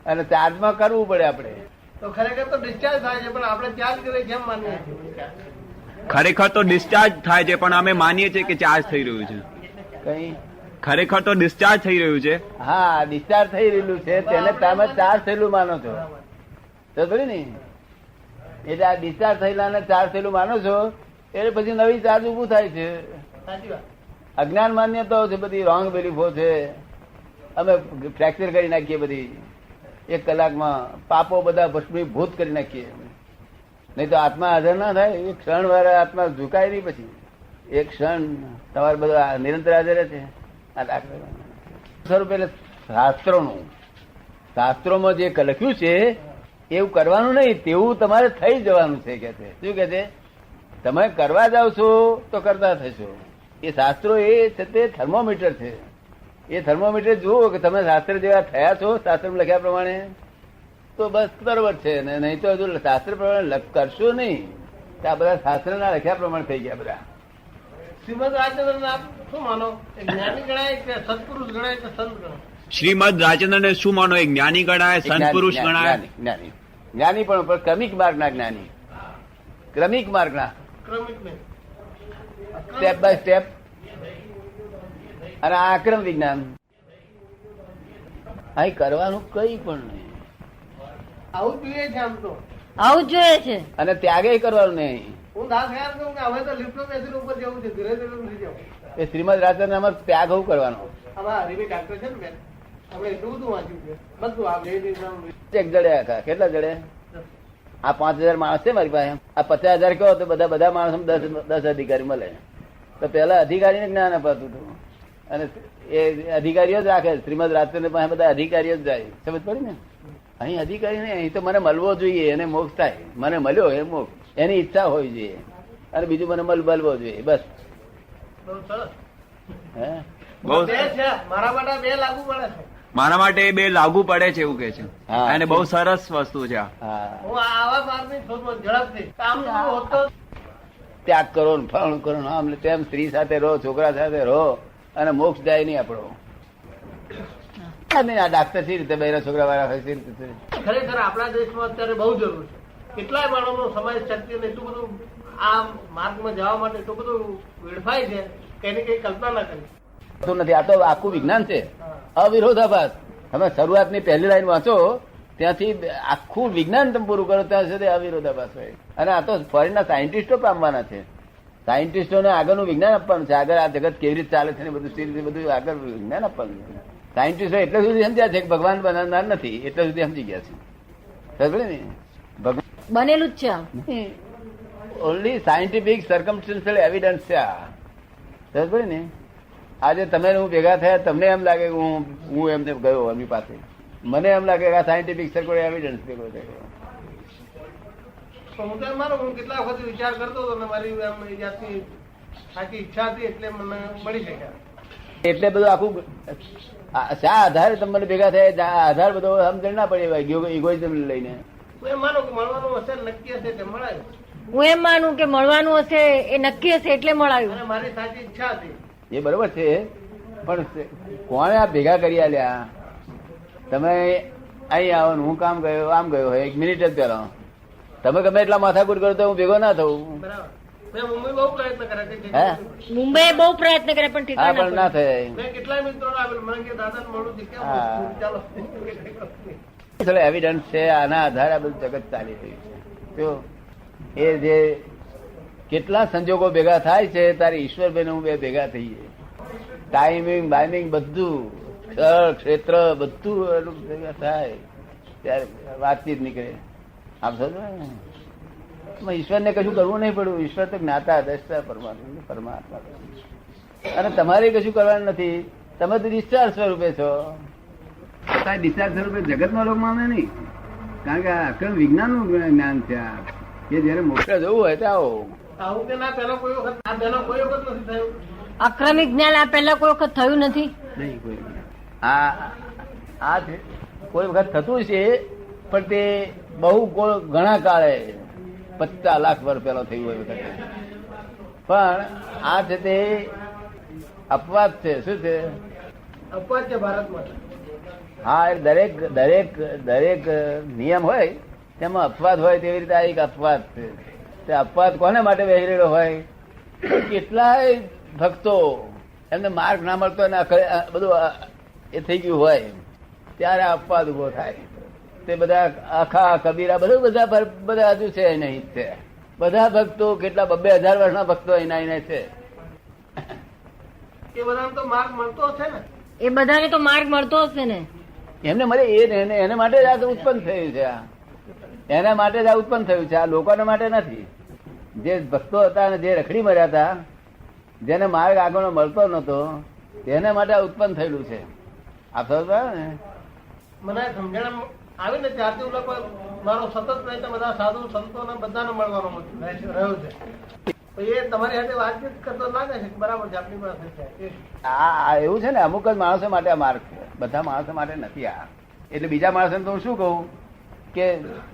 અને ચાર્જમાં કરવું પડે આપણે. તો ખરેખર તો ડિસ્ચાર્જ થાય છે પણ આપણે ચાર્જ કરીએ કેમ માનીએ છીએ? ખરેખર તો ડિસ્ચાર્જ થાય છે પણ અમે માનીએ છીએ કે ચાર્જ થઈ રહ્યું છે. કઈ ખરેખર તો ડિસ્ચાર્જ થઈ રહ્યું છે. હા, ડિસ્ચાર્જ થઈ રહેલું છે તેને તમે ચાર્જ થયેલું માનો છો તો ખરી ને. એટલે આ ડિસ્ચાર્જ થયેલા ને ચાર્જ થયેલું માનો છો એટલે પછી નવી ચાર્જ ઉભું થાય છે. સાચી વાત. અજ્ઞાન માન્યતાઓ છે, બધી રોંગ બિલીફો છે. અમે ફ્રેક્ચર કરી નાખીએ બધી 1 કલાકમાં, પાપો બધા ભસ્મીભૂત કરી નાખીએ. નહીં તો આત્મા હાજર ના થાય. એક ક્ષણ વાર આત્મા ઝુકાય નહીં. પછી એક ક્ષણ તમારે બધું નિરંતર હાજર છે. આ દાખલો સ્વરૂપ એટલે શાસ્ત્રોમાં જે લખ્યું છે એવું કરવાનું નહીં, તેવું તમારે થઈ જવાનું છે કે છે. શું કે છે? તમે કરવા જાવ છો તો કરતા થશો. એ શાસ્ત્રો એ છે તે થર્મોમીટર છે. એ થર્મોમીટર જુઓ કે તમે શાસ્ત્ર જેવા થયા છો શાસ્ત્રમાં લખ્યા પ્રમાણે તો બસ બરોબર છે. નહીં તો હજુ શાસ્ત્ર પ્રમાણે કરશો નહીં. આ બધા શાસ્ત્રના લખ્યા પ્રમાણે થઈ ગયા બધા. શ્રીમદ રાજચંદ્ર આપ શું માનો? એ જ્ઞાની ગણાય કે સત્પુરુષ ગણાય કે સંત ગણાય? શ્રીમદ રાજચંદ્રને શું માનો? એક જ્ઞાની ગણાય, સંત પુરુષ ગણાય? જ્ઞાની પણ ક્રમિક માર્ગના જ્ઞાની, ક્રમિક માર્ગના, ક્રમિક નહીં, સ્ટેપ બાય સ્ટેપ. અને આક્રમ વિજ્ઞાન અહીં કરવાનું કઈ પણ નહીં. આવું જ જોઈએ છે આમ તો. આવું જ જોઈએ છે. અને ત્યાગે કરવાનું નહીં. હું દાસ ખ્યાલ કરું કે હવે તો લિફ્ટો બેસીને ઉપર જવું છે, ધીરે ધીરે નથી જવું. એ શ્રીમદ રાજચંદ્રમાં ત્યાગ હું કરવાનો. આમાં હરીબી ડાક્ટર છે ને બેન, આપણે એટલું બધું વાંચ્યું છે બધું. આ એક જડે આખા કેટલા જડે? આ 5000 માણસ છે મારી પાસે. આ 50,000 કહો તો બધા માણસો 10 અધિકારી મળે. તો પેલા અધિકારીને જ્ઞાન અપાતું હતું અને એ અધિકારીઓ જ રાખે. શ્રીમદ રાજચંદ્ર પાસે બધા અધિકારીઓ જ જાય. સમજ પડી ને? અહીં અધિકારી નહીં, અહીં તો મને મળવો જોઈએ એને મોક્ષ થાય. મને મળ્યો એ મોક્ષ, એની ઈચ્છા હોવી જોઈએ. અને બીજું મને મળવો જોઈએ બસ. બહુ સરસ. હે બહુ બે છે મારા માટે, બે લાગુ પડે છે. મારા માટે એ બે લાગુ પડે છે એવું કે છે. હા. અને બહુ સરસ વસ્તુ છે આ. હા, હું આવા માર્ગની શોધમાં ઝડપથી કામ હોતો ત્યાગ કરો ને ફળ કરો ને આમ તેમ, સ્ત્રી સાથે રહો, છોકરા સાથે રહો અને મોક્ષ જાય નહીં આપણો. આ ડાક્ટર સી રીતે બૈરા છોકરા વાળા હોય સી રીતે? ખરેખર આપણા દેશમાં અત્યારે બહુ જરૂર છે. કેટલાય માણસો સમાજ શક્તિ ને એટલું બધું આ માર્ગમાં જવા માટે એટલું બધું વેડફાય છે કે એની કઈ કલ્પના ના કરી નથી. આ તો આખું વિજ્ઞાન છે, અવિરોધાભાસ. તમે શરૂઆતની પહેલી લાઈન વાંચો ત્યાંથી આખું વિજ્ઞાન તમે પૂરું કરો ત્યાં સુધી અવિરોધાભાસ હોય. અને આ તો ફોરેનના સાયન્ટિસ્ટો પામવાના છે. સાયન્ટિસ્ટોને આગળનું વિજ્ઞાન આપવાનું છે. આગળ આ જગત કેવી રીતે ચાલે છે ને બધું સી રીતે બધું આગળ વિજ્ઞાન આપવાનું છે. સાયન્ટિસ્ટો એટલે સુધી સમજ્યા છે કે ભગવાન બનાવનાર નથી, એટલે સુધી સમજી ગયા છે. સમજે ને? ભગવાન બનેલું જ છે. ઓનલી સાયન્ટિફિક સર્કમસ્ટન્શિયલ એવિડન્સ છે આ. સમજ ને? આજે તમે હું ભેગા થયા, તમને એમ લાગે કે હું એમને ગયો એમની પાસે, મને એમ લાગે કે આ સાયન્ટિફિક સર્કલ એવિડન્સ ભેગો થયો. તો હું તો એમ માનું, હું કેટલા વખત વિચાર કરતો હતો ને મારી એમ એ જાતની સાચી ઈચ્છા હતી એટલે મને મળી શક્યા. એટલે બધું આખું શા આધારે તમને ભેગા થયા? આધાર બધો સમજણ ના પડે ઇગોઇઝમ લઈને. હું એમ માનું કે મળવાનું હશે નક્કી હશે તે મળાય. હું એમ માનું કે મળવાનું હશે એ નક્કી હશે એટલે મળાયું. અને મારી સાચી ઈચ્છા હતી. એ બરોબર છે, પણ કોણે આ ભેગા કરી આલ્યા? તમે અહીં આવો હું કામ ગયો આમ ગયો હોય 1 મિનિટ જ પહેલા તમે ગમે એટલા માથાકૂટ કરો તો હું ભેગો ના થવું. બરાબર. મેં મુંબઈ બહુ પ્રયત્ન કર્યા છે. હે? મુંબઈ બહુ પ્રયત્ન કરે પણ હા, ઠીકાણા પણ ના પડે. થાય. મેં કેટલાય મિત્રો આવેલ મને કે દાદા મળું છે કેમ હા. ચાલો એવિડન્સ છે, આના આધારે આ બધું જગત ચાલી રહ્યું છે. જો એ જે કેટલા સંજોગો ભેગા થાય છે, તારી ઈશ્વરભાઈ હું બે ભેગા થઈએ. ટાઈમિંગ બાઇમિંગ બધું સ્થળ ક્ષેત્ર બધું એનું ભેગા થાય ત્યારે વાતચીત નીકળે. આપ સમજો ને, ઈશ્વરને કશું કરવું નહીં પડ્યું. ઈશ્વર તો જ્ઞાતા દ્રષ્ટા પરમાત્મા અને તમારે કશું કરવાનું નથી. તમે તો ડિસ્ચાર્જ સ્વરૂપે છો. ડિસ્ચાર્જ સ્વરૂપે જગતમાં લોકો માને નહીં, કારણ કે આ અક્રમ વિજ્ઞાન નું જ્ઞાન છે. આ કે જયારે મોક્ષ જવું હોય તો આવો. આવું કે ના પેલો કોઈ વખત આ પેલો કોઈ વખત નથી થયું. અક્રમિક જ્ઞાન આ પહેલા કોઈ વખત થયું નથી. નહીં કોઈ આ છે કોઈ વખત થતું છે, પણ તે બહુ ઘણા કાળે 50 લાખ વર્ષ પહેલા થયું હોય વખતે. પણ આ છે તે અપવાદ છે. શું છે? અપવાદ છે ભારતમાં. હા, એ દરેક નિયમ હોય તેમાં અપવાદ હોય, તેવી રીતે આ એક અપવાદ છે. તે અપવાદ કોને માટે વહી રહેલો હોય? કેટલાય ભક્તો એમને માર્ગ ના મળતો બધું એ થઈ ગયું હોય ત્યારે અપવાદ ઉભો થાય. તે બધા આખા કબીરા બધા હજુ છે નહીં છે. બધા ભક્તો કેટલા 2000 વર્ષના ભક્તો એના છે. એ બધાને તો માર્ગ મળતો છે ને. એ બધાને તો માર્ગ મળતો હશે ને. એમને મળે એને માટે જ આ ઉત્પન્ન થયું છે. એના માટે જ આ ઉત્પન્ન થયું છે. આ લોકોને માટે નથી. જે ભક્તો હતા અને જે રખડી મર્યા હતા, જેને માર્ગ આગળ મળતો નતો, તેના માટે આ ઉત્પન્ન થયેલું છે. આપ સમજ ને? મને સમજણ આવી ને ત્યારથી હું લોકો મારો સતત પ્રયત્ન બધા સાધુ સંતો ને બધાને મળવાનો રહ્યો છે. એ તમારી સાથે વાતચીત કરતો ના કહે છે બરાબર છે આપણી પાસે છે. આ એવું છે ને, અમુક જ માણસો માટે આ માર્ગ છે, બધા માણસો માટે નથી આ. એટલે બીજા માણસોને તો હું શું કહું કે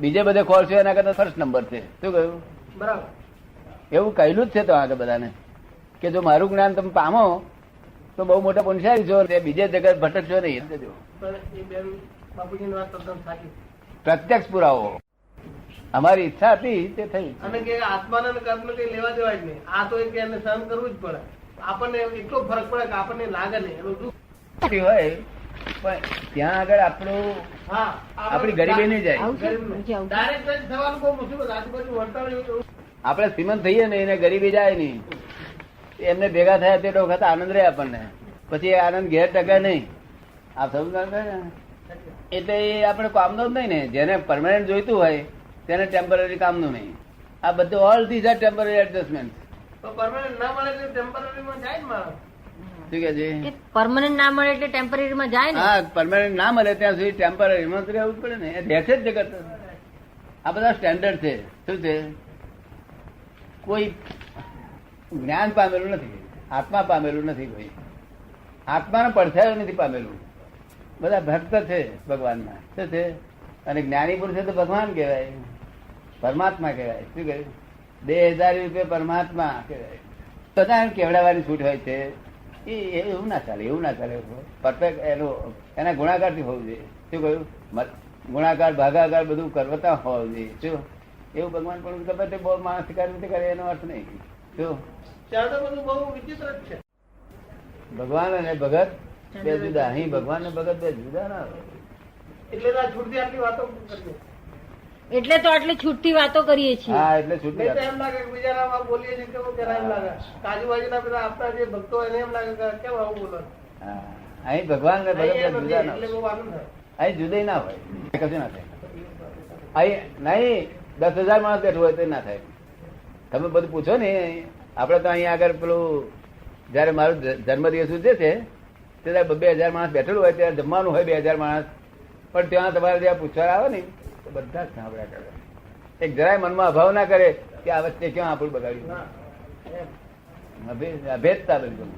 બીજે બધે ખોલ છે એના કરતા ફર્સ્ટ નંબર છે. શું કહ્યું? બરાબર. એવું કહેલું જ છે તો આગળ બધાને કે જો મારું જ્ઞાન તમે પામો તો બહુ મોટા પુણ્યશાળી છો, બીજે જગત ભટકશો નહીં. પણ એ બેન બાપુજીની વાત તદ્દન સાચી. પ્રત્યક્ષ પુરાવો. અમારી ઈચ્છા હતી તે થઈ. અને કે આત્માના કર્મ કઈ લેવા દેવા જ નહીં. આ તો એક એને સહન કરવું જ પડે. આપણને એટલો ફરક પડે કે આપણને લાગે નહીં એનું દુઃખ હોય, પણ ત્યાં આગળ આપણું હા આપણી ગરીબી નહીં જાય. ડાયરેક્ટ થવાનું બહુ મુશ્કેલ. આજુબાજુ વર્તાવ આપણે શ્રીમંત થઈએ ને એને ગરીબી જાય નહીં. એમને ભેગા થયા તે વખત આનંદ રહે આપણને, પછી એ આનંદ ઘેર ટકે નહીં. આપ સમજ ને? એટલે એ આપણે કામનો જ નહીં ને. જેને પરમાનન્ટ જોઈતું હોય તેને ટેમ્પરરી કામનું નહીં. આ બધું all these are temporary adjustment. Permanent ના મળે એટલે ટેમ્પરરીમાં જાય ને માણસ. શું કે છે? પરમનન્ટ ના મળે એટલે ટેમ્પરરી માં જાય ને. હા, પરમાનન્ટ ના મળે ત્યાં સુધી ટેમ્પરરીમાં તો રહેવું જ પડે ને. એ રહેશે જ જગત. આ બધા સ્ટેન્ડર્ડ છે. શું છે? કોઈ જ્ઞાન પામેલું નથી, આત્મા પામેલું નથી, કોઈ આત્માનો પડછાયો નથી પામેલું. બધા ભક્ત છે ભગવાનના. શું છે? અને જ્ઞાની પુરુષ તો ભગવાન કહેવાય, પરમાત્મા કહેવાય. શું કહ્યું? 2000 રૂપિયા પરમાત્મા કહેવાય. બધા કેવડાવવાની છૂટ હોય છે. એવું ના ચાલે, એવું ના ચાલે. પરફેક્ટ એના ગુણાકાર થી હોવું જોઈએ. શું કહ્યું? ગુણાકાર ભાગાકાર બધું કરવતા હોવું જોઈએ. શું એવું ભગવાન પણ ગમે બહુ માણસ કરે એનો અર્થ નહીં. શું? ત્યાં તો બધું બહુ વિચિત્ર જ છે. ભગવાન અને ભગત બે જુદા. અહીં ભગવાન ને ભગત બે જુદા ના હોય. એટલે આ છૂટથી આટલી વાતો કરીએ. એટલે તો આટલી છૂટથી વાતો કરીએ છીએ. હા, એટલે છૂટી નહીં તો એમ લાગે કે બીજાના બોલીએ છીએ કેવું કે એમ લાગે. આજુબાજુના પેલા આપણા જે ભક્તો એને એમ લાગે કે કેમ આવું બોલો. હા, અહીં ભગવાન ને ભગત બે જુદા ના એટલે હોય. બહુ આનંદ થાય. અહીં જુદા ના હોય, કશું ના થાય. અહીં નહીં 10,000 માણસ બેઠું હોય તો ના થાય. તમે બધું પૂછો ને. આપડે તો અહીંયા આગળ પેલું જયારે મારો જન્મદિવસ ઉજવે છે ત્યારે 2000 માણસ બેઠેલું હોય ત્યારે જમવાનું હોય 2000 માણસ. પણ ત્યાં તમારે જ્યાં પૂછવા આવે ને તો બધા જ સાંભળ્યા કરે. એક જરાય મનમાં અભાવ ના કરે કે આ વચ્ચે ક્યાં આપણું બગાડ્યું. અભેદતા બિલકુલ.